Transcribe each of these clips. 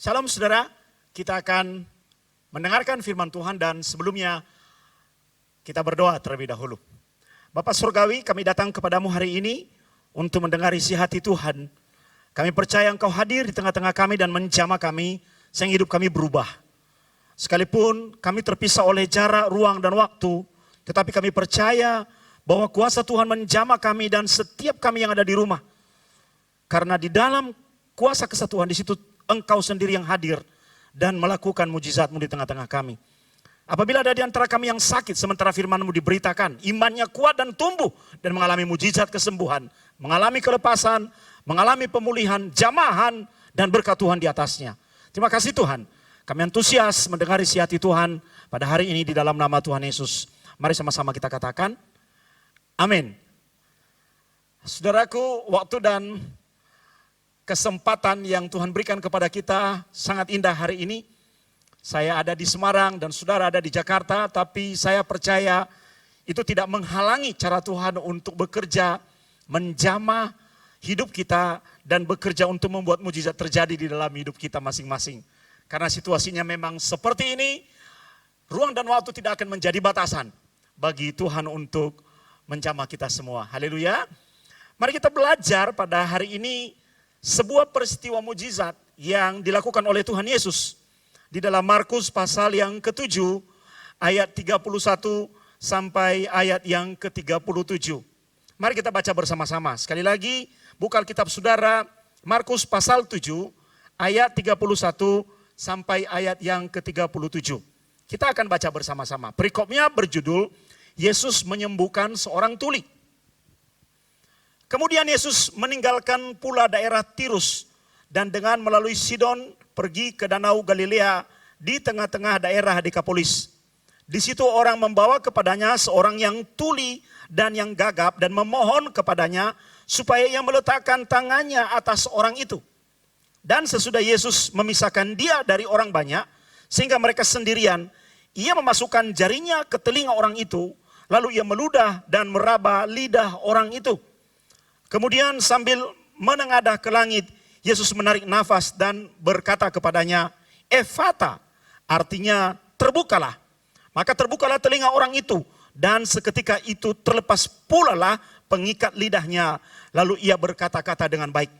Salam saudara, kita akan mendengarkan firman Tuhan dan sebelumnya kita berdoa terlebih dahulu. Bapa Surgawi, kami datang kepadamu hari ini untuk mendengar isi hati Tuhan. Kami percaya Engkau hadir di tengah-tengah kami dan menjamah kami sehingga hidup kami berubah. Sekalipun kami terpisah oleh jarak, ruang, dan waktu, tetapi kami percaya bahwa kuasa Tuhan menjamah kami dan setiap kami yang ada di rumah. Karena di dalam kuasa kesatuan di situ Engkau sendiri yang hadir dan melakukan mujizat-Mu di tengah-tengah kami. Apabila ada di antara kami yang sakit sementara firman-Mu diberitakan, imannya kuat dan tumbuh dan mengalami mujizat kesembuhan, mengalami kelepasan, mengalami pemulihan, jamahan, dan berkat Tuhan di atasnya. Terima kasih Tuhan, kami antusias mendengar isi hati Tuhan pada hari ini di dalam nama Tuhan Yesus. Mari sama-sama kita katakan, amin. Saudaraku, waktu dan kesempatan yang Tuhan berikan kepada kita sangat indah hari ini. Saya ada di Semarang dan saudara ada di Jakarta, tapi saya percaya itu tidak menghalangi cara Tuhan untuk bekerja, menjamah hidup kita dan bekerja untuk membuat mujizat terjadi di dalam hidup kita masing-masing. Karena situasinya memang seperti ini, ruang dan waktu tidak akan menjadi batasan bagi Tuhan untuk menjamah kita semua. Haleluya. Mari kita belajar pada hari ini sebuah peristiwa mujizat yang dilakukan oleh Tuhan Yesus di dalam Markus pasal yang ke-7 ayat 31 sampai ayat yang ke-37. Mari kita baca bersama-sama. Sekali lagi, buka Alkitab saudara, Markus pasal 7 ayat 31 sampai ayat yang ke-37. Kita akan baca bersama-sama. Perikopnya berjudul Yesus menyembuhkan seorang tuli. Kemudian Yesus meninggalkan pula daerah Tirus dan dengan melalui Sidon pergi ke Danau Galilea di tengah-tengah daerah Dekapolis. Di situ orang membawa kepadanya seorang yang tuli dan yang gagap dan memohon kepadanya supaya ia meletakkan tangannya atas orang itu. Dan sesudah Yesus memisahkan dia dari orang banyak sehingga mereka sendirian, ia memasukkan jarinya ke telinga orang itu, lalu ia meludah dan meraba lidah orang itu. Kemudian sambil menengadah ke langit, Yesus menarik nafas dan berkata kepadanya, Efata, artinya terbukalah. Maka terbukalah telinga orang itu, dan seketika itu terlepas pula lah pengikat lidahnya, lalu ia berkata-kata dengan baik.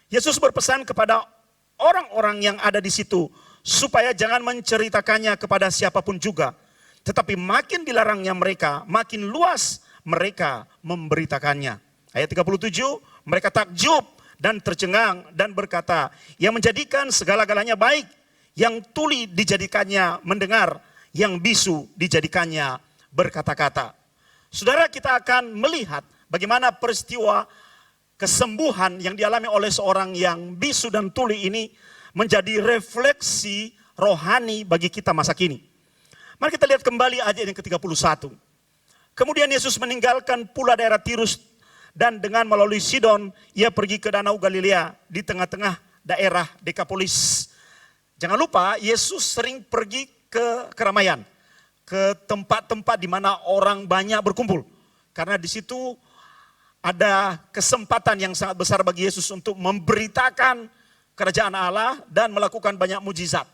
Yesus berpesan kepada orang-orang yang ada di situ, supaya jangan menceritakannya kepada siapapun juga. Tetapi makin dilarangnya mereka, makin luas mereka memberitakannya. Ayat 37, mereka takjub dan tercengang dan berkata, yang menjadikan segala-galanya baik, yang tuli dijadikannya mendengar, yang bisu dijadikannya berkata-kata. Saudara, kita akan melihat bagaimana peristiwa kesembuhan yang dialami oleh seorang yang bisu dan tuli ini menjadi refleksi rohani bagi kita masa kini. Mari kita lihat kembali ayat yang ke-31. Kemudian Yesus meninggalkan pula daerah Tirus dan dengan melalui Sidon, ia pergi ke Danau Galilea di tengah-tengah daerah Dekapolis. Jangan lupa, Yesus sering pergi ke keramaian, ke tempat-tempat di mana orang banyak berkumpul. Karena di situ ada kesempatan yang sangat besar bagi Yesus untuk memberitakan kerajaan Allah dan melakukan banyak mujizat.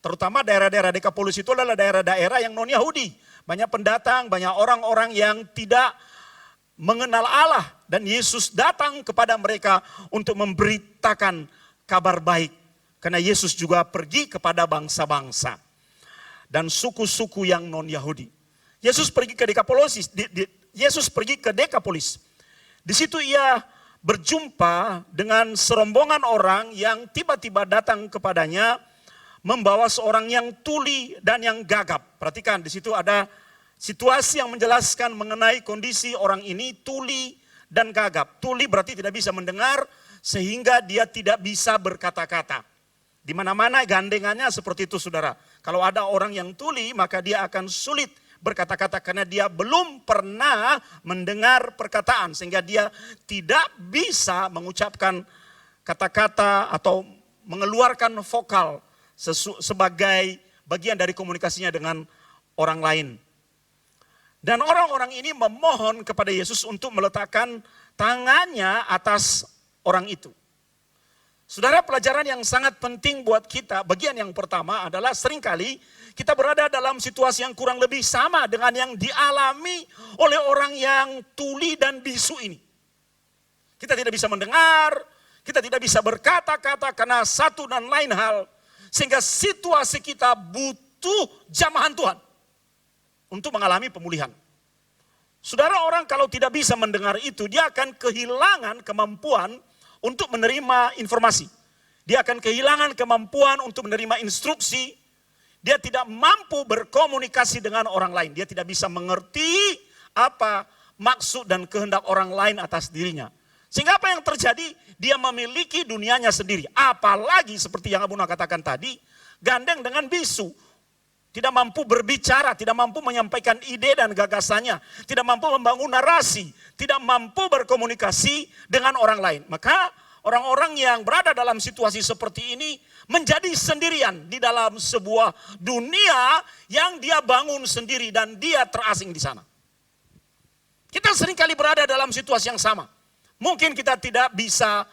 Terutama daerah-daerah Dekapolis itu adalah daerah-daerah yang non-Yahudi. Banyak pendatang, banyak orang-orang yang tidak mengenal Allah, dan Yesus datang kepada mereka untuk memberitakan kabar baik. Karena Yesus juga pergi kepada bangsa-bangsa dan suku-suku yang non-Yahudi. Yesus pergi ke Dekapolis. Yesus pergi ke Dekapolis. Di situ ia berjumpa dengan serombongan orang yang tiba-tiba datang kepadanya membawa seorang yang tuli dan yang gagap. Perhatikan, di situ ada situasi yang menjelaskan mengenai kondisi orang ini tuli dan gagap. Tuli berarti tidak bisa mendengar sehingga dia tidak bisa berkata-kata. Di mana-mana gandengannya seperti itu saudara. Kalau ada orang yang tuli maka dia akan sulit berkata-kata karena dia belum pernah mendengar perkataan. Sehingga dia tidak bisa mengucapkan kata-kata atau mengeluarkan vokal sebagai bagian dari komunikasinya dengan orang lain. Dan orang-orang ini memohon kepada Yesus untuk meletakkan tangannya atas orang itu. Saudara, pelajaran yang sangat penting buat kita, bagian yang pertama adalah seringkali kita berada dalam situasi yang kurang lebih sama dengan yang dialami oleh orang yang tuli dan bisu ini. Kita tidak bisa mendengar, kita tidak bisa berkata-kata karena satu dan lain hal. Sehingga situasi kita butuh jamahan Tuhan untuk mengalami pemulihan. Saudara, orang kalau tidak bisa mendengar itu, dia akan kehilangan kemampuan untuk menerima informasi. Dia akan kehilangan kemampuan untuk menerima instruksi. Dia tidak mampu berkomunikasi dengan orang lain. Dia tidak bisa mengerti apa maksud dan kehendak orang lain atas dirinya. Sehingga apa yang terjadi? Dia memiliki dunianya sendiri. Apalagi seperti yang Abu Nah katakan tadi, gandeng dengan bisu. Tidak mampu berbicara, tidak mampu menyampaikan ide dan gagasannya. Tidak mampu membangun narasi, tidak mampu berkomunikasi dengan orang lain. Maka orang-orang yang berada dalam situasi seperti ini menjadi sendirian di dalam sebuah dunia yang dia bangun sendiri dan dia terasing di sana. Kita seringkali berada dalam situasi yang sama. Mungkin kita tidak bisa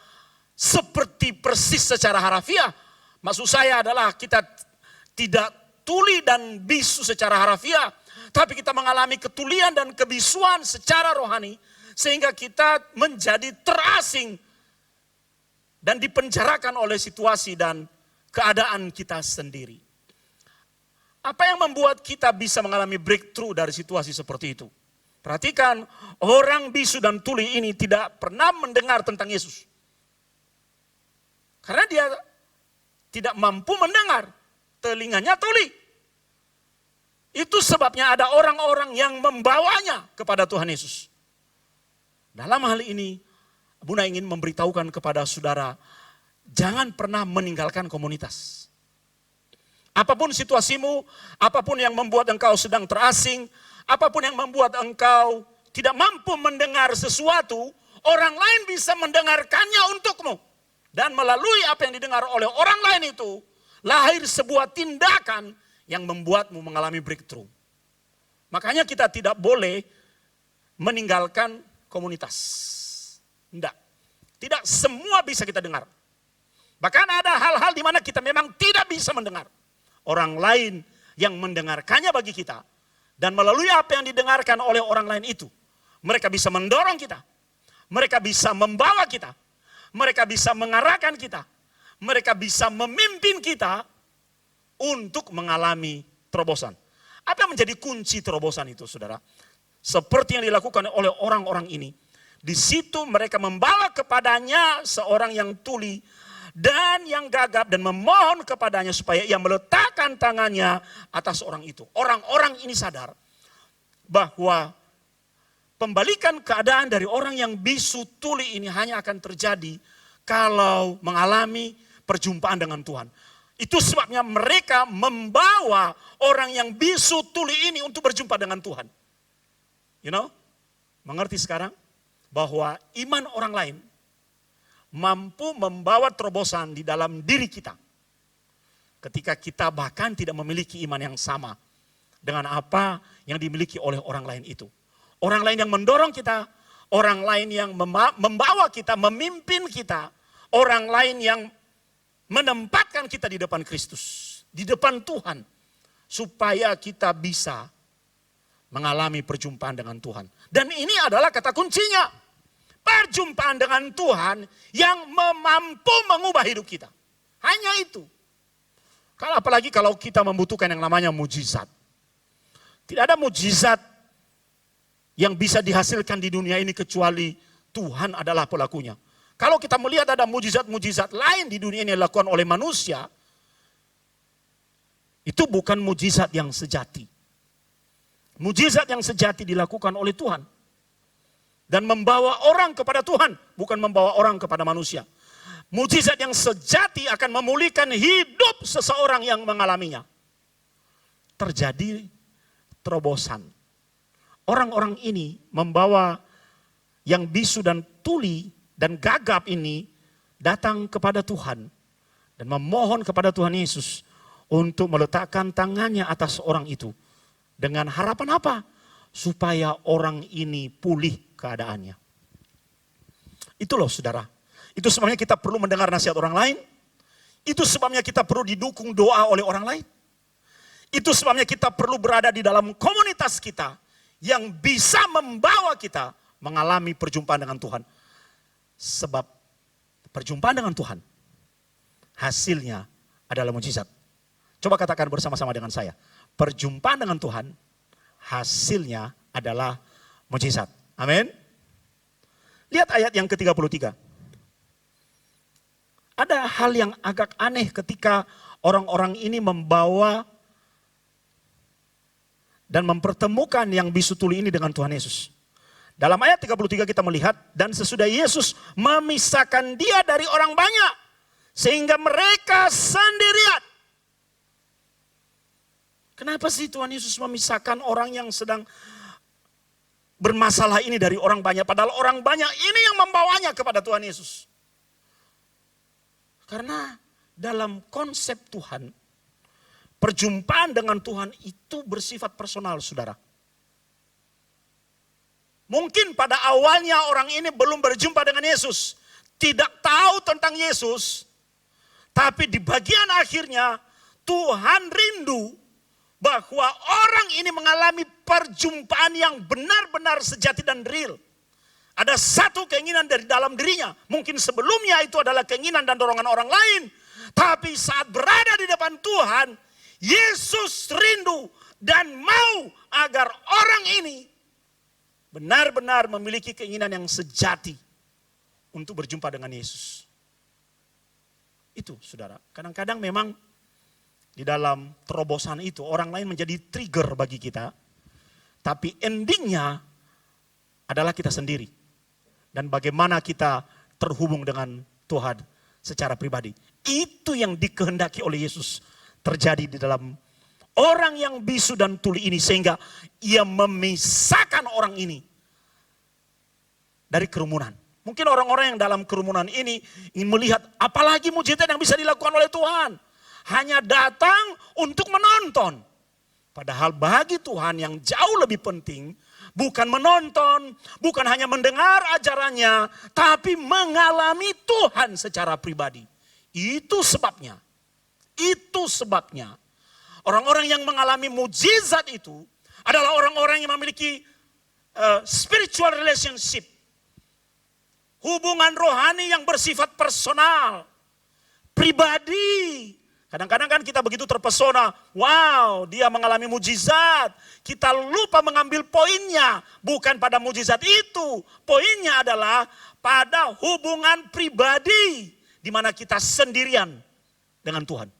seperti persis secara harafiah. Maksud saya adalah kita tidak tuli dan bisu secara harafiah, tapi kita mengalami ketulian dan kebisuan secara rohani, sehingga kita menjadi terasing dan dipenjarakan oleh situasi dan keadaan kita sendiri. Apa yang membuat kita bisa mengalami breakthrough dari situasi seperti itu? Perhatikan, orang bisu dan tuli ini tidak pernah mendengar tentang Yesus. Karena dia tidak mampu mendengar. Telinganya tuli. Itu sebabnya ada orang-orang yang membawanya kepada Tuhan Yesus. Dalam hal ini, Abu Nah ingin memberitahukan kepada saudara, jangan pernah meninggalkan komunitas. Apapun situasimu, apapun yang membuat engkau sedang terasing, apapun yang membuat engkau tidak mampu mendengar sesuatu, orang lain bisa mendengarkannya untukmu. Dan melalui apa yang didengar oleh orang lain itu, lahir sebuah tindakan yang membuatmu mengalami breakthrough. Makanya kita tidak boleh meninggalkan komunitas. Tidak semua bisa kita dengar. Bahkan ada hal-hal di mana kita memang tidak bisa mendengar. Orang lain yang mendengarkannya bagi kita. Dan melalui apa yang didengarkan oleh orang lain itu, mereka bisa mendorong kita. Mereka bisa membawa kita. Mereka bisa mengarahkan kita. Mereka bisa memimpin kita untuk mengalami terobosan. Apa yang menjadi kunci terobosan itu, saudara? Seperti yang dilakukan oleh orang-orang ini. Di situ mereka membawa kepadanya seorang yang tuli dan yang gagap dan memohon kepadanya supaya ia meletakkan tangannya atas orang itu. Orang-orang ini sadar bahwa pembalikan keadaan dari orang yang bisu tuli ini hanya akan terjadi kalau mengalami perjumpaan dengan Tuhan. Itu sebabnya mereka membawa orang yang bisu tuli ini untuk berjumpa dengan Tuhan. Mengerti sekarang bahwa iman orang lain mampu membawa terobosan di dalam diri kita. Ketika kita bahkan tidak memiliki iman yang sama dengan apa yang dimiliki oleh orang lain itu. Orang lain yang mendorong kita, orang lain yang membawa kita, memimpin kita, orang lain yang menempatkan kita di depan Kristus, di depan Tuhan, supaya kita bisa mengalami perjumpaan dengan Tuhan. Dan ini adalah kata kuncinya, perjumpaan dengan Tuhan yang mampu mengubah hidup kita. Hanya itu. Apalagi kalau kita membutuhkan yang namanya mujizat. Tidak ada mujizat yang bisa dihasilkan di dunia ini kecuali Tuhan adalah pelakunya. Kalau kita melihat ada mujizat-mujizat lain di dunia ini dilakukan oleh manusia, itu bukan mujizat yang sejati. Mujizat yang sejati dilakukan oleh Tuhan. Dan membawa orang kepada Tuhan, bukan membawa orang kepada manusia. Mujizat yang sejati akan memulihkan hidup seseorang yang mengalaminya. Terjadi terobosan. Orang-orang ini membawa yang bisu dan tuli dan gagap ini datang kepada Tuhan dan memohon kepada Tuhan Yesus untuk meletakkan tangannya atas orang itu. Dengan harapan apa? Supaya orang ini pulih keadaannya. Itu loh saudara. Itu sebabnya kita perlu mendengar nasihat orang lain. Itu sebabnya kita perlu didukung doa oleh orang lain. Itu sebabnya kita perlu berada di dalam komunitas kita yang bisa membawa kita mengalami perjumpaan dengan Tuhan. Sebab perjumpaan dengan Tuhan hasilnya adalah mujizat. Coba katakan bersama-sama dengan saya. Perjumpaan dengan Tuhan hasilnya adalah mujizat. Amin. Lihat ayat yang ke-33. Ada hal yang agak aneh ketika orang-orang ini membawa dan mempertemukan yang bisu tuli ini dengan Tuhan Yesus. Dalam ayat 33 kita melihat, dan sesudah Yesus memisahkan dia dari orang banyak, sehingga mereka sendirian. Kenapa sih Tuhan Yesus memisahkan orang yang sedang bermasalah ini dari orang banyak, padahal orang banyak ini yang membawanya kepada Tuhan Yesus? Karena dalam konsep Tuhan, perjumpaan dengan Tuhan itu bersifat personal, saudara. Mungkin pada awalnya orang ini belum berjumpa dengan Yesus, tidak tahu tentang Yesus, tapi di bagian akhirnya Tuhan rindu bahwa orang ini mengalami perjumpaan yang benar-benar sejati dan real. Ada satu keinginan dari dalam dirinya. Mungkin sebelumnya itu adalah keinginan dan dorongan orang lain. Tapi saat berada di depan Tuhan, Yesus rindu dan mau agar orang ini benar-benar memiliki keinginan yang sejati untuk berjumpa dengan Yesus. Itu saudara, kadang-kadang memang di dalam terobosan itu orang lain menjadi trigger bagi kita. Tapi endingnya adalah kita sendiri. Dan bagaimana kita terhubung dengan Tuhan secara pribadi. Itu yang dikehendaki oleh Yesus terjadi di dalam orang yang bisu dan tuli ini. Sehingga ia memisahkan orang ini dari kerumunan. Mungkin orang-orang yang dalam kerumunan ini ingin melihat apalagi mujizat yang bisa dilakukan oleh Tuhan. Hanya datang untuk menonton. Padahal bagi Tuhan yang jauh lebih penting, bukan menonton, bukan hanya mendengar ajarannya, tapi mengalami Tuhan secara pribadi. Itu sebabnya orang-orang yang mengalami mujizat itu adalah orang-orang yang memiliki spiritual relationship. Hubungan rohani yang bersifat personal, pribadi. Kadang-kadang kan kita begitu terpesona, wow dia mengalami mujizat. Kita lupa mengambil poinnya, bukan pada mujizat itu. Poinnya adalah pada hubungan pribadi, di mana kita sendirian dengan Tuhan.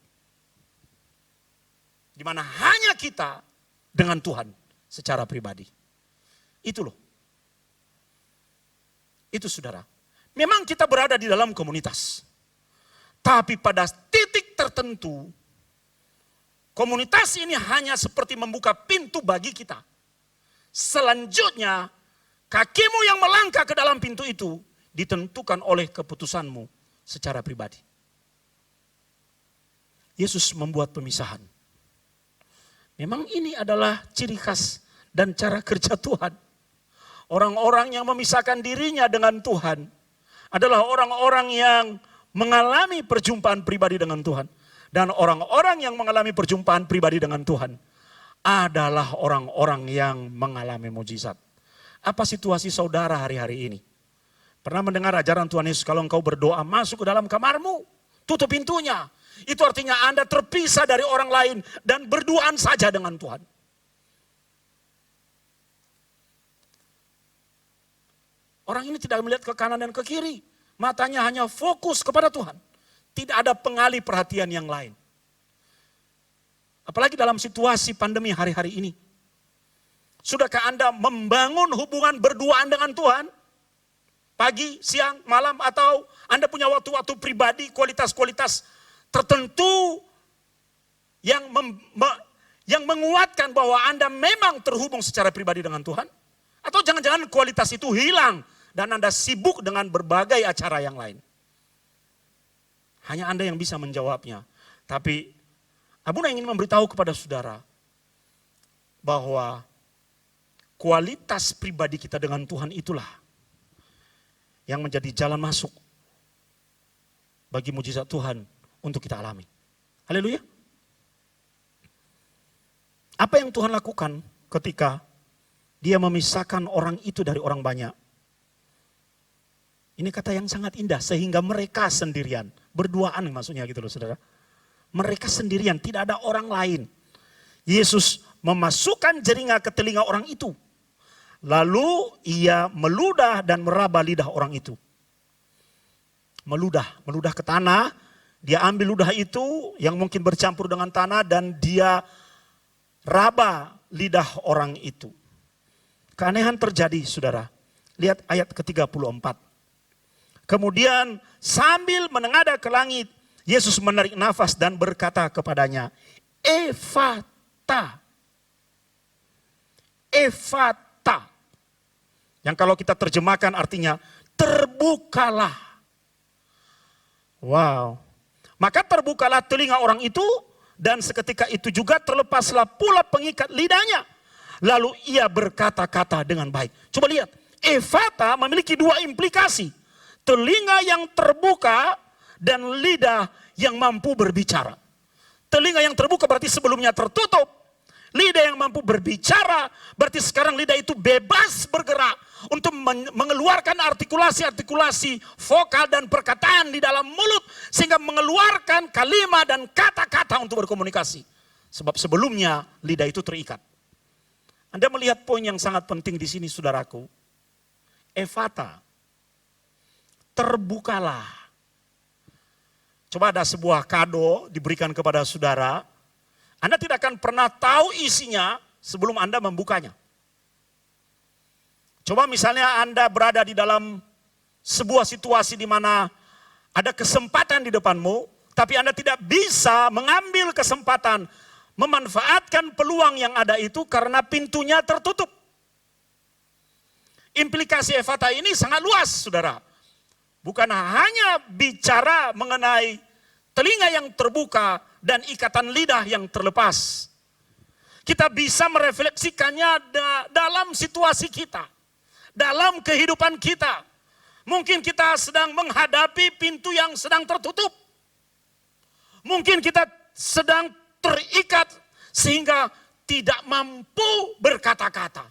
Di mana hanya kita dengan Tuhan secara pribadi. Itu loh. Itu saudara. Memang kita berada di dalam komunitas. Tapi pada titik tertentu, komunitas ini hanya seperti membuka pintu bagi kita. Selanjutnya, kakimu yang melangkah ke dalam pintu itu ditentukan oleh keputusanmu secara pribadi. Yesus membuat pemisahan. Memang ini adalah ciri khas dan cara kerja Tuhan. Orang-orang yang memisahkan dirinya dengan Tuhan adalah orang-orang yang mengalami perjumpaan pribadi dengan Tuhan. Dan orang-orang yang mengalami perjumpaan pribadi dengan Tuhan adalah orang-orang yang mengalami mujizat. Apa situasi saudara hari-hari ini? Pernah mendengar ajaran Tuhan Yesus, kalau engkau berdoa masuk ke dalam kamarmu, tutup pintunya. Itu artinya Anda terpisah dari orang lain dan berduaan saja dengan Tuhan. Orang ini tidak melihat ke kanan dan ke kiri. Matanya hanya fokus kepada Tuhan. Tidak ada pengalih perhatian yang lain. Apalagi dalam situasi pandemi hari-hari ini. Sudahkah Anda membangun hubungan berduaan dengan Tuhan? Pagi, siang, malam, atau Anda punya waktu-waktu pribadi, kualitas-kualitas tertentu yang menguatkan bahwa Anda memang terhubung secara pribadi dengan Tuhan? Atau jangan-jangan kualitas itu hilang dan Anda sibuk dengan berbagai acara yang lain? Hanya Anda yang bisa menjawabnya. Tapi Abuna ingin memberitahu kepada saudara bahwa kualitas pribadi kita dengan Tuhan itulah yang menjadi jalan masuk bagi mujizat Tuhan untuk kita alami. Haleluya. Apa yang Tuhan lakukan ketika Dia memisahkan orang itu dari orang banyak? Ini kata yang sangat indah, sehingga mereka sendirian. Berduaan maksudnya gitu loh saudara. Mereka sendirian, tidak ada orang lain. Yesus memasukkan jeringa ke telinga orang itu. Lalu ia meludah dan meraba lidah orang itu. Meludah ke tanah. Dia ambil ludah itu yang mungkin bercampur dengan tanah dan dia raba lidah orang itu. Keanehan terjadi saudara. Lihat ayat ke-34. Kemudian sambil menengadah ke langit, Yesus menarik nafas dan berkata kepadanya, Efata. Efata. Yang kalau kita terjemahkan artinya, terbukalah. Wow. Maka terbukalah telinga orang itu dan seketika itu juga terlepaslah pula pengikat lidahnya. Lalu ia berkata-kata dengan baik. Coba lihat, Efata memiliki dua implikasi. Telinga yang terbuka dan lidah yang mampu berbicara. Telinga yang terbuka berarti sebelumnya tertutup. Lidah yang mampu berbicara berarti sekarang lidah itu bebas bergerak untuk mengeluarkan artikulasi-artikulasi vokal dan perkataan di dalam mulut sehingga mengeluarkan kalimat dan kata-kata untuk berkomunikasi. Sebab sebelumnya lidah itu terikat. Anda melihat poin yang sangat penting di sini saudaraku. Efata. Terbukalah. Coba ada sebuah kado diberikan kepada saudara. Anda tidak akan pernah tahu isinya sebelum Anda membukanya. Coba misalnya Anda berada di dalam sebuah situasi di mana ada kesempatan di depanmu, tapi Anda tidak bisa mengambil kesempatan, memanfaatkan peluang yang ada itu karena pintunya tertutup. Implikasi Efata ini sangat luas, saudara. Bukan hanya bicara mengenai telinga yang terbuka dan ikatan lidah yang terlepas. Kita bisa merefleksikannya dalam situasi kita. Dalam kehidupan kita. Mungkin kita sedang menghadapi pintu yang sedang tertutup. Mungkin kita sedang terikat sehingga tidak mampu berkata-kata.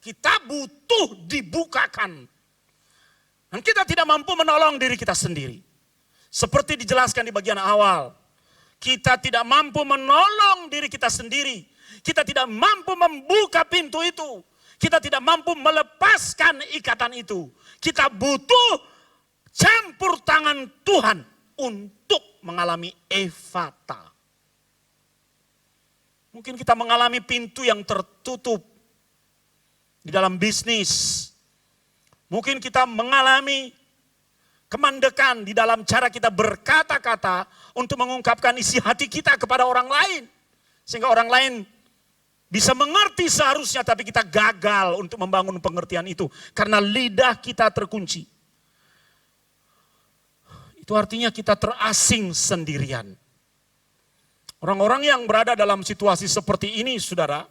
Kita butuh dibukakan. Dan kita tidak mampu menolong diri kita sendiri. Seperti dijelaskan di bagian awal. Kita tidak mampu menolong diri kita sendiri. Kita tidak mampu membuka pintu itu. Kita tidak mampu melepaskan ikatan itu. Kita butuh campur tangan Tuhan untuk mengalami Efata. Mungkin kita mengalami pintu yang tertutup di dalam bisnis. Mungkin kita mengalami kemandekan di dalam cara kita berkata-kata untuk mengungkapkan isi hati kita kepada orang lain. Sehingga orang lain bisa mengerti seharusnya tapi kita gagal untuk membangun pengertian itu. Karena lidah kita terkunci. Itu artinya kita terasing sendirian. Orang-orang yang berada dalam situasi seperti ini saudara,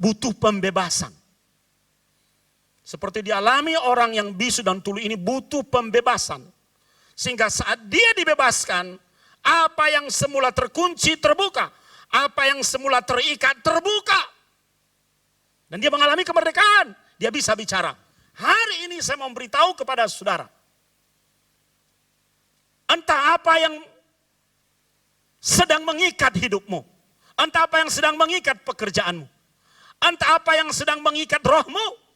butuh pembebasan. Seperti dialami orang yang bisu dan tuli ini butuh pembebasan. Sehingga saat dia dibebaskan, apa yang semula terkunci terbuka. Apa yang semula terikat terbuka. Dan dia mengalami kemerdekaan. Dia bisa bicara. Hari ini saya mau beritahu kepada saudara. Entah apa yang sedang mengikat hidupmu. Entah apa yang sedang mengikat pekerjaanmu. Entah apa yang sedang mengikat rohmu.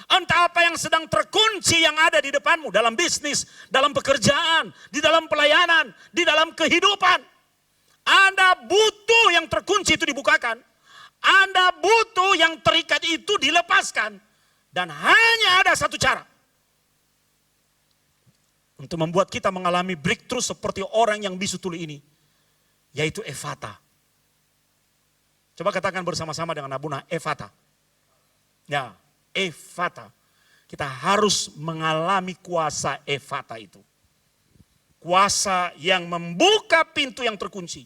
Entah apa yang sedang terkunci yang ada di depanmu. Dalam bisnis, dalam pekerjaan, di dalam pelayanan, di dalam kehidupan. Anda butuh yang terkunci itu dibukakan. Anda butuh yang terikat itu dilepaskan. Dan hanya ada satu cara. Untuk membuat kita mengalami breakthrough seperti orang yang bisu tuli ini. Yaitu Efata. Coba katakan bersama-sama dengan Abuna, Efata. Ya, Efata. Kita harus mengalami kuasa Efata itu. Kuasa yang membuka pintu yang terkunci.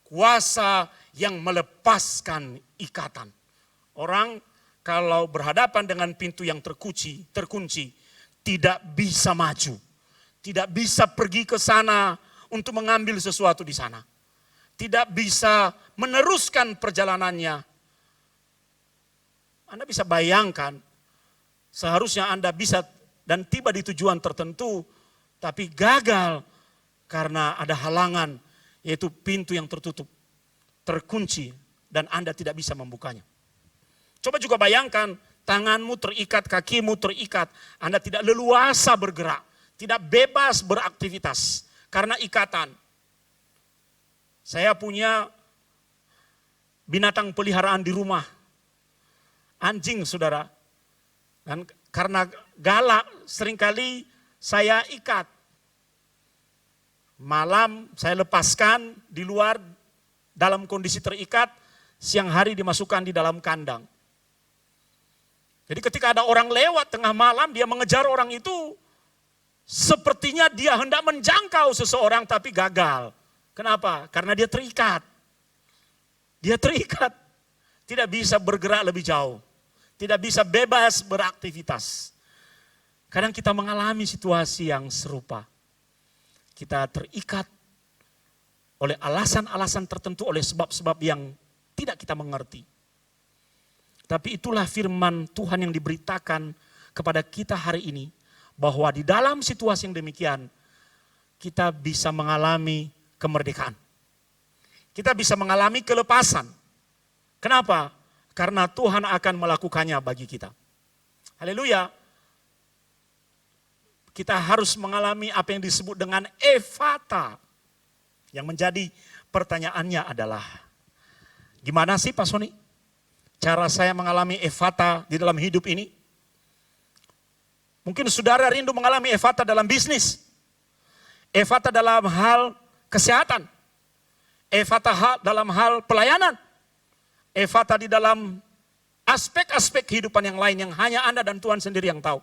Kuasa yang melepaskan ikatan. Orang kalau berhadapan dengan pintu yang terkunci, tidak bisa maju, tidak bisa pergi ke sana untuk mengambil sesuatu di sana, tidak bisa meneruskan perjalanannya. Anda bisa bayangkan, seharusnya Anda bisa dan tiba di tujuan tertentu, tapi gagal karena ada halangan, yaitu pintu yang tertutup, terkunci, dan Anda tidak bisa membukanya. Coba juga bayangkan, tanganmu terikat, kakimu terikat, Anda tidak leluasa bergerak, tidak bebas beraktivitas karena ikatan. Saya punya binatang peliharaan di rumah, anjing saudara, dan karena galak seringkali saya ikat. Malam saya lepaskan di luar dalam kondisi terikat, siang hari dimasukkan di dalam kandang. Jadi ketika ada orang lewat tengah malam, dia mengejar orang itu, sepertinya dia hendak menjangkau seseorang tapi gagal. Kenapa? Karena dia terikat. Dia terikat, tidak bisa bergerak lebih jauh, tidak bisa bebas beraktivitas. Kadang kita mengalami situasi yang serupa. Kita terikat oleh alasan-alasan tertentu, oleh sebab-sebab yang tidak kita mengerti. Tapi itulah firman Tuhan yang diberitakan kepada kita hari ini, bahwa di dalam situasi yang demikian, kita bisa mengalami kemerdekaan. Kita bisa mengalami kelepasan. Kenapa? Karena Tuhan akan melakukannya bagi kita. Haleluya. Kita harus mengalami apa yang disebut dengan ephata. Yang menjadi pertanyaannya adalah, gimana sih Pak Sony cara saya mengalami ephata di dalam hidup ini? Mungkin saudara rindu mengalami ephata dalam bisnis, ephata dalam hal kesehatan, ephata dalam hal pelayanan, ephata di dalam aspek-aspek kehidupan yang lain yang hanya Anda dan Tuhan sendiri yang tahu.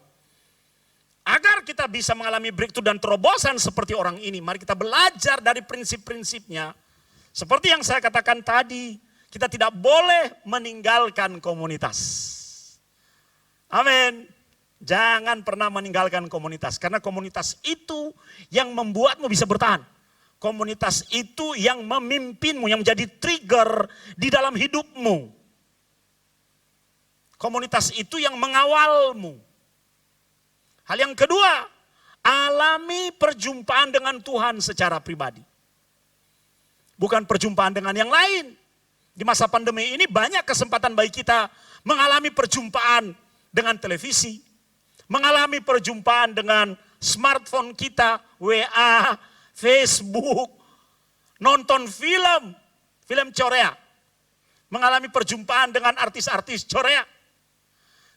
Agar kita bisa mengalami breakthrough dan terobosan seperti orang ini, mari kita belajar dari prinsip-prinsipnya. Seperti yang saya katakan tadi, kita tidak boleh meninggalkan komunitas. Amin. Jangan pernah meninggalkan komunitas, karena komunitas itu yang membuatmu bisa bertahan. Komunitas itu yang memimpinmu, yang menjadi trigger di dalam hidupmu. Komunitas itu yang mengawalmu. Hal yang kedua, alami perjumpaan dengan Tuhan secara pribadi. Bukan perjumpaan dengan yang lain. Di masa pandemi ini banyak kesempatan bagi kita mengalami perjumpaan dengan televisi, mengalami perjumpaan dengan smartphone kita, WA, Facebook, nonton film Korea, mengalami perjumpaan dengan artis-artis Korea.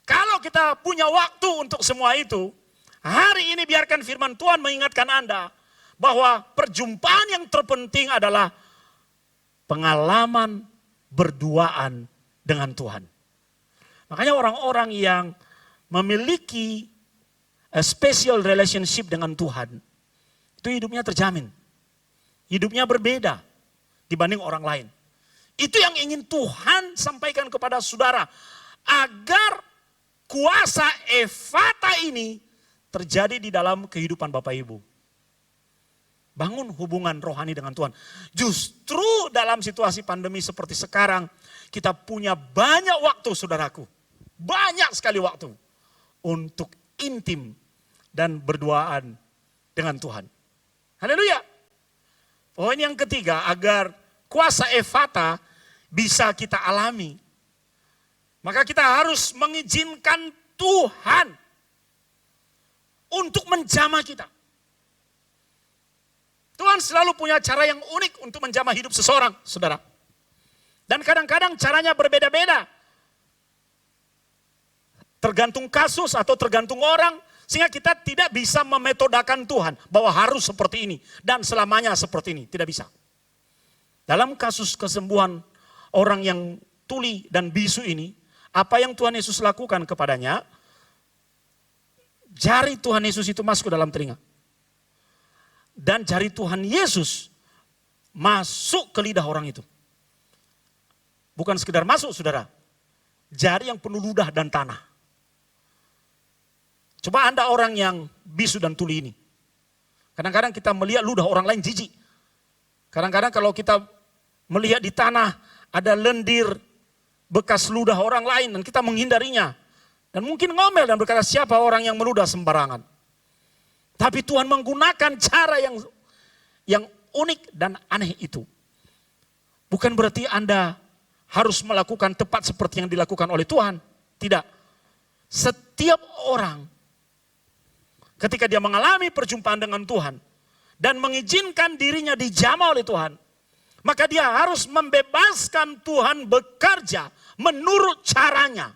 Kalau kita punya waktu untuk semua itu, hari ini biarkan firman Tuhan mengingatkan Anda bahwa perjumpaan yang terpenting adalah pengalaman berduaan dengan Tuhan. Makanya orang-orang yang memiliki a special relationship dengan Tuhan, itu hidupnya terjamin. Hidupnya berbeda dibanding orang lain. Itu yang ingin Tuhan sampaikan kepada saudara, agar kuasa ephata ini terjadi di dalam kehidupan Bapak Ibu. Bangun hubungan rohani dengan Tuhan. Justru dalam situasi pandemi seperti sekarang, kita punya banyak waktu saudaraku. Banyak sekali waktu untuk intim dan berduaan dengan Tuhan. Haleluya. Poin yang ketiga, agar kuasa ephata bisa kita alami, maka kita harus mengizinkan Tuhan untuk menjamah kita. Tuhan selalu punya cara yang unik untuk menjamah hidup seseorang, saudara. Dan kadang-kadang caranya berbeda-beda. Tergantung kasus atau tergantung orang, sehingga kita tidak bisa memetodakan Tuhan bahwa harus seperti ini dan selamanya seperti ini. Tidak bisa. Dalam kasus kesembuhan orang yang tuli dan bisu ini, apa yang Tuhan Yesus lakukan kepadanya? Jari Tuhan Yesus itu masuk ke dalam telinga. Dan jari Tuhan Yesus masuk ke lidah orang itu. Bukan sekedar masuk, saudara. Jari yang penuh ludah dan tanah. Coba Anda orang yang bisu dan tuli ini. Kadang-kadang kita melihat ludah orang lain jijik. Kadang-kadang kalau kita melihat di tanah ada lendir bekas ludah orang lain dan kita menghindarinya. Dan mungkin ngomel dan berkata siapa orang yang meludah sembarangan. Tapi Tuhan menggunakan cara yang unik dan aneh itu. Bukan berarti Anda harus melakukan tepat seperti yang dilakukan oleh Tuhan. Tidak. Setiap orang ketika dia mengalami perjumpaan dengan Tuhan dan mengizinkan dirinya dijamah oleh Tuhan, maka dia harus membebaskan Tuhan bekerja menurut caranya.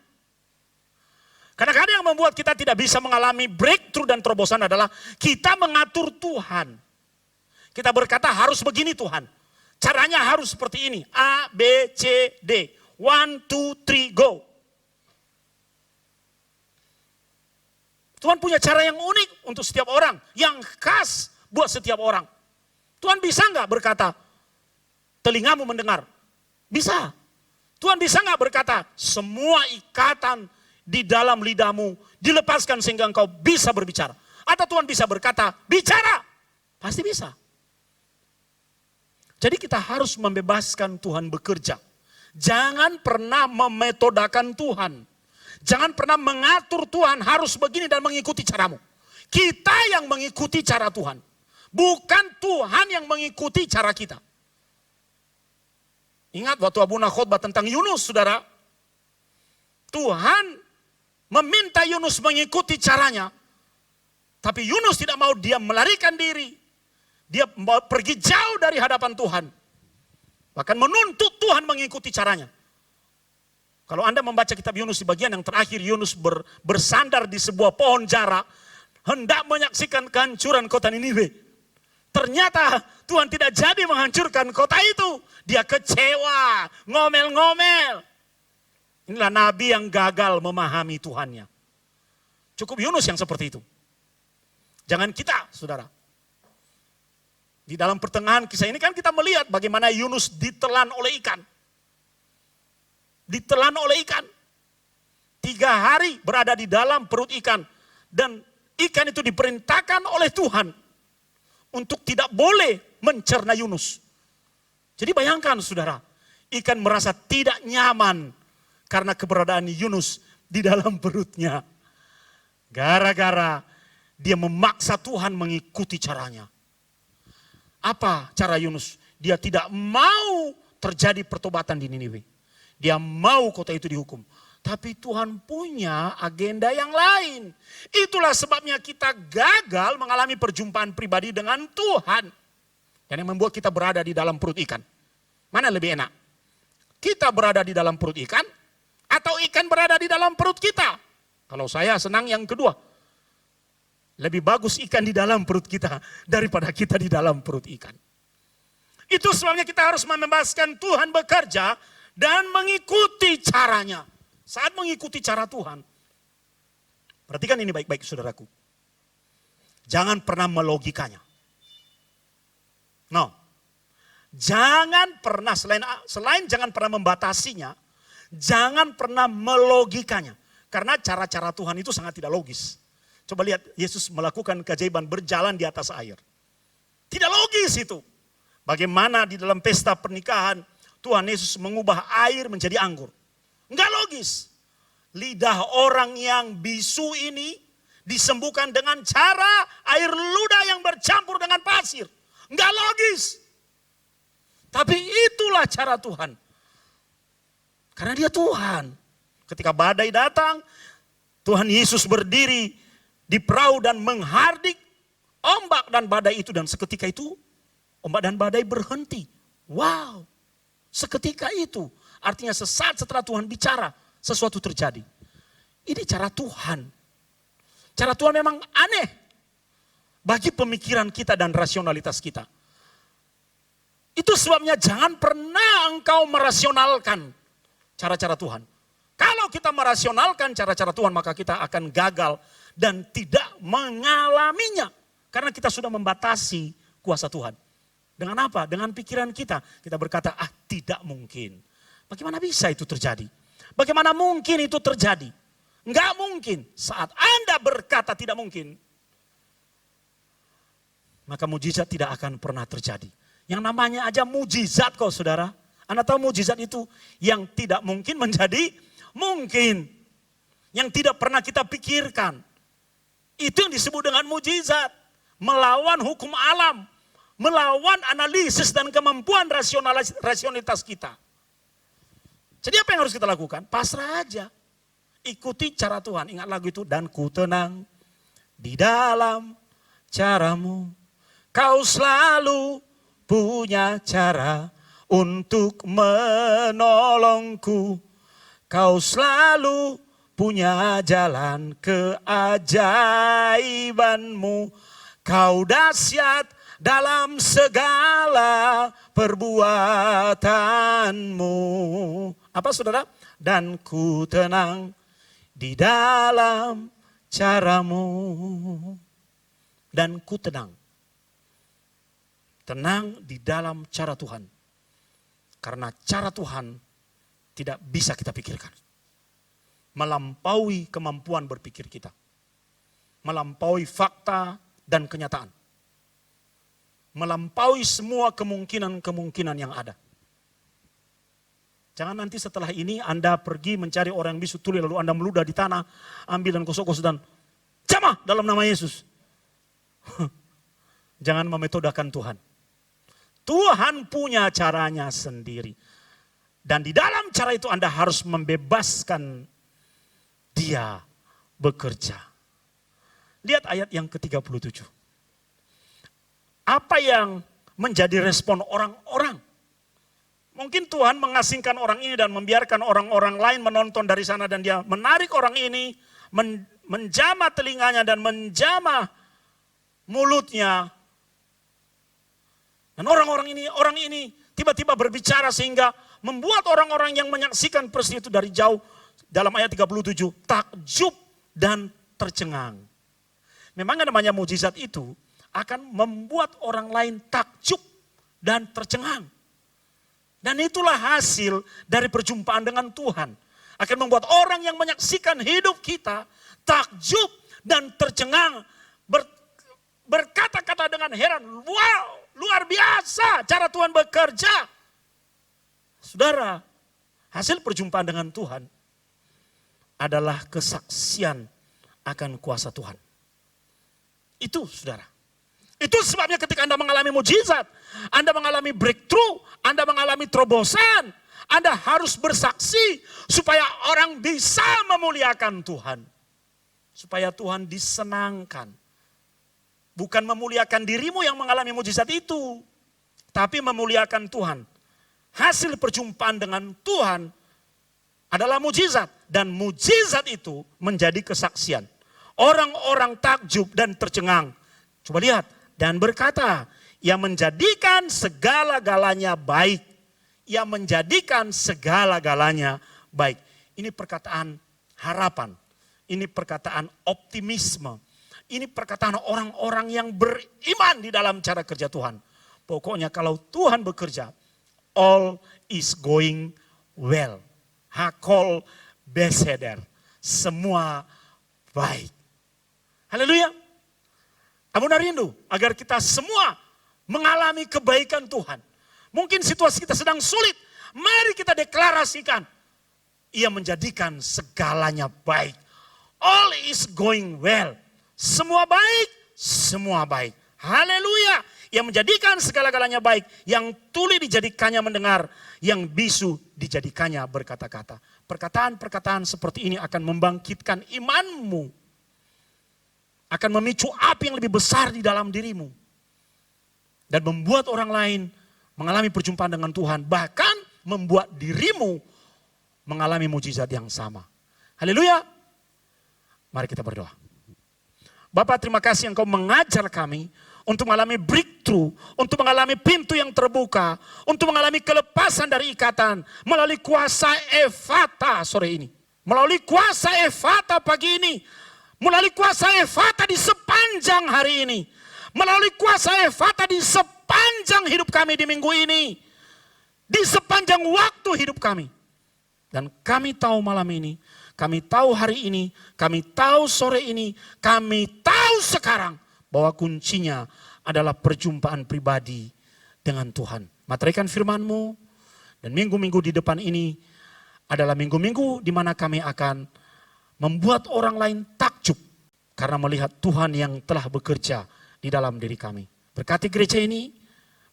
Kadang-kadang yang membuat kita tidak bisa mengalami breakthrough dan terobosan adalah kita mengatur Tuhan. Kita berkata harus begini Tuhan. Caranya harus seperti ini. A, B, C, D. 1, 2, 3, go. Tuhan punya cara yang unik untuk setiap orang. Yang khas buat setiap orang. Tuhan bisa nggak berkata, telingamu mendengar? Bisa. Tuhan bisa nggak berkata, semua ikatan di dalam lidahmu dilepaskan sehingga engkau bisa berbicara? Atau Tuhan bisa berkata, bicara? Pasti bisa. Jadi kita harus membebaskan Tuhan bekerja. Jangan pernah memetodakan Tuhan. Jangan pernah mengatur Tuhan harus begini dan mengikuti caramu. Kita yang mengikuti cara Tuhan. Bukan Tuhan yang mengikuti cara kita. Ingat waktu Abuna khotbah tentang Yunus, saudara. Tuhan meminta Yunus mengikuti caranya. Tapi Yunus tidak mau, dia melarikan diri. Dia pergi jauh dari hadapan Tuhan. Bahkan menuntut Tuhan mengikuti caranya. Kalau Anda membaca kitab Yunus di bagian yang terakhir, Yunus bersandar di sebuah pohon jara. Hendak menyaksikan kehancuran kota Niniwe. Ternyata Tuhan tidak jadi menghancurkan kota itu. Dia kecewa, ngomel-ngomel. Inilah nabi yang gagal memahami Tuhannya. Cukup Yunus yang seperti itu. Jangan kita, saudara. Di dalam pertengahan kisah ini kan kita melihat bagaimana Yunus ditelan oleh ikan. Ditelan oleh ikan. 3 hari berada di dalam perut ikan. Dan ikan itu diperintahkan oleh Tuhan untuk tidak boleh mencerna Yunus. Jadi bayangkan saudara, ikan merasa tidak nyaman karena keberadaan Yunus di dalam perutnya. Gara-gara dia memaksa Tuhan mengikuti caranya. Apa cara Yunus? Dia tidak mau terjadi pertobatan di Niniwe. Dia mau kota itu dihukum. Tapi Tuhan punya agenda yang lain. Itulah sebabnya kita gagal mengalami perjumpaan pribadi dengan Tuhan. Dan yang membuat kita berada di dalam perut ikan. Mana lebih enak? Kita berada di dalam perut ikan atau ikan berada di dalam perut kita? Kalau saya senang yang kedua. Lebih bagus ikan di dalam perut kita daripada kita di dalam perut ikan. Itu sebabnya kita harus membebaskan Tuhan bekerja dan mengikuti caranya. Saat mengikuti cara Tuhan. Perhatikan ini baik-baik saudaraku. Jangan pernah melogikanya. No. Jangan pernah, selain jangan pernah membatasinya, jangan pernah melogikanya. Karena cara-cara Tuhan itu sangat tidak logis. Coba lihat Yesus melakukan keajaiban berjalan di atas air. Tidak logis itu. Bagaimana di dalam pesta pernikahan Tuhan Yesus mengubah air menjadi anggur. Enggak logis. Lidah orang yang bisu ini disembuhkan dengan cara air ludah yang bercampur dengan pasir. Enggak logis. Tapi itulah cara Tuhan. Karena dia Tuhan. Ketika badai datang, Tuhan Yesus berdiri di perahu dan menghardik ombak dan badai itu. Dan seketika itu ombak dan badai berhenti. Wow. Seketika itu. Artinya sesaat setelah Tuhan bicara, sesuatu terjadi. Ini cara Tuhan. Cara Tuhan memang aneh. Bagi pemikiran kita dan rasionalitas kita. Itu sebabnya jangan pernah engkau merasionalkan cara-cara Tuhan. Kalau kita merasionalkan cara-cara Tuhan, maka kita akan gagal dan tidak mengalaminya. Karena kita sudah membatasi kuasa Tuhan. Dengan apa? Dengan pikiran kita. Kita berkata, tidak mungkin. Bagaimana bisa itu terjadi? Bagaimana mungkin itu terjadi? Nggak mungkin. Saat Anda berkata tidak mungkin, maka mujizat tidak akan pernah terjadi. Yang namanya aja mujizat kok saudara. Anda tahu mujizat itu yang tidak mungkin menjadi mungkin. Yang tidak pernah kita pikirkan. Itu yang disebut dengan mujizat. Melawan hukum alam. Melawan analisis dan kemampuan rasionalitas kita. Jadi apa yang harus kita lakukan? Pasrah aja. Ikuti cara Tuhan. Ingat lagu itu. Dan ku tenang di dalam caramu. Kau selalu punya cara untuk menolongku. Kau selalu punya jalan keajaibanmu. Kau dahsyat dalam segala perbuatanmu. Apa saudara? Dan ku tenang di dalam caramu. Dan ku tenang. Tenang di dalam cara Tuhan. Karena cara Tuhan tidak bisa kita pikirkan. Melampaui kemampuan berpikir kita. Melampaui fakta dan kenyataan. Melampaui semua kemungkinan-kemungkinan yang ada. Jangan nanti setelah ini Anda pergi mencari orang yang bisu tuli lalu Anda meludah di tanah, ambil dan gosok-gosok dan jamah dalam nama Yesus. Jangan memetodakan Tuhan. Tuhan punya caranya sendiri. Dan di dalam cara itu Anda harus membebaskan Dia bekerja. Lihat ayat yang ke-37. Apa yang menjadi respon orang-orang? Mungkin Tuhan mengasingkan orang ini dan membiarkan orang-orang lain menonton dari sana. Dan Dia menarik orang ini, menjamah telinganya dan menjamah mulutnya. Dan orang ini tiba-tiba berbicara sehingga membuat orang-orang yang menyaksikan peristiwa itu dari jauh dalam ayat 37 takjub dan tercengang. Memang namanya mujizat itu akan membuat orang lain takjub dan tercengang. Dan itulah hasil dari perjumpaan dengan Tuhan. Akan membuat orang yang menyaksikan hidup kita takjub dan tercengang. Berkata-kata dengan heran, wow, luar biasa cara Tuhan bekerja. Saudara, hasil perjumpaan dengan Tuhan adalah kesaksian akan kuasa Tuhan. Itu saudara. Itu sebabnya ketika Anda mengalami mujizat, Anda mengalami breakthrough, Anda mengalami terobosan, Anda harus bersaksi supaya orang bisa memuliakan Tuhan. Supaya Tuhan disenangkan. Bukan memuliakan dirimu yang mengalami mujizat itu. Tapi memuliakan Tuhan. Hasil perjumpaan dengan Tuhan adalah mujizat. Dan mujizat itu menjadi kesaksian. Orang-orang takjub dan tercengang. Coba lihat. Dan berkata, ia menjadikan segala-galanya baik. Ia menjadikan segala-galanya baik. Ini perkataan harapan. Ini perkataan optimisme. Ini perkataan orang-orang yang beriman di dalam cara kerja Tuhan. Pokoknya kalau Tuhan bekerja, all is going well. Hakol beseder. Semua baik. Haleluya. Abuna rindu agar kita semua mengalami kebaikan Tuhan. Mungkin situasi kita sedang sulit. Mari kita deklarasikan. Ia menjadikan segalanya baik. All is going well. Semua baik, semua baik. Haleluya. Yang menjadikan segala-galanya baik. Yang tuli dijadikannya mendengar. Yang bisu dijadikannya berkata-kata. Perkataan-perkataan seperti ini akan membangkitkan imanmu. Akan memicu api yang lebih besar di dalam dirimu. Dan membuat orang lain mengalami perjumpaan dengan Tuhan. Bahkan membuat dirimu mengalami mujizat yang sama. Haleluya. Mari kita berdoa. Bapak, terima kasih Engkau mengajar kami untuk mengalami breakthrough, untuk mengalami pintu yang terbuka, untuk mengalami kelepasan dari ikatan melalui kuasa Efata sore ini. Melalui kuasa Efata pagi ini, melalui kuasa Efata di sepanjang hari ini, melalui kuasa Efata di sepanjang hidup kami di minggu ini, di sepanjang waktu hidup kami. Dan kami tahu malam ini, kami tahu hari ini, kami tahu sore ini, kami tahu sekarang bahwa kuncinya adalah perjumpaan pribadi dengan Tuhan. Materaikan firman-Mu, dan minggu-minggu di depan ini adalah minggu-minggu di mana kami akan membuat orang lain takjub karena melihat Tuhan yang telah bekerja di dalam diri kami. Berkati gereja ini,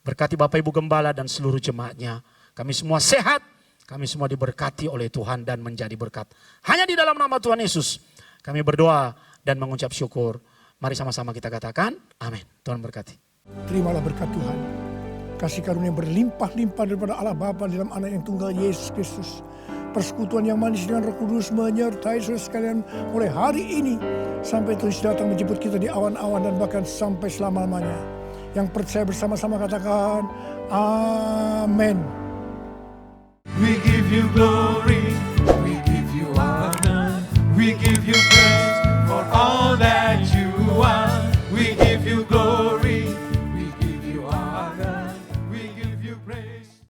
berkati Bapak Ibu Gembala dan seluruh jemaatnya. Kami semua sehat, kami semua diberkati oleh Tuhan dan menjadi berkat. Hanya di dalam nama Tuhan Yesus kami berdoa dan mengucap syukur. Mari sama-sama kita katakan, amin. Tuhan berkati. Terimalah berkat Tuhan. Kasih karunia berlimpah-limpah daripada Allah Bapa dalam Anak yang tunggal Yesus Kristus. Persekutuan yang manis dengan Roh Kudus menyertai saudara sekalian mulai hari ini sampai Tuhan datang menjemput kita di awan-awan dan bahkan sampai selama-lamanya. Yang percaya bersama-sama katakan, amin. We give you glory, we give you honor, we give you praise.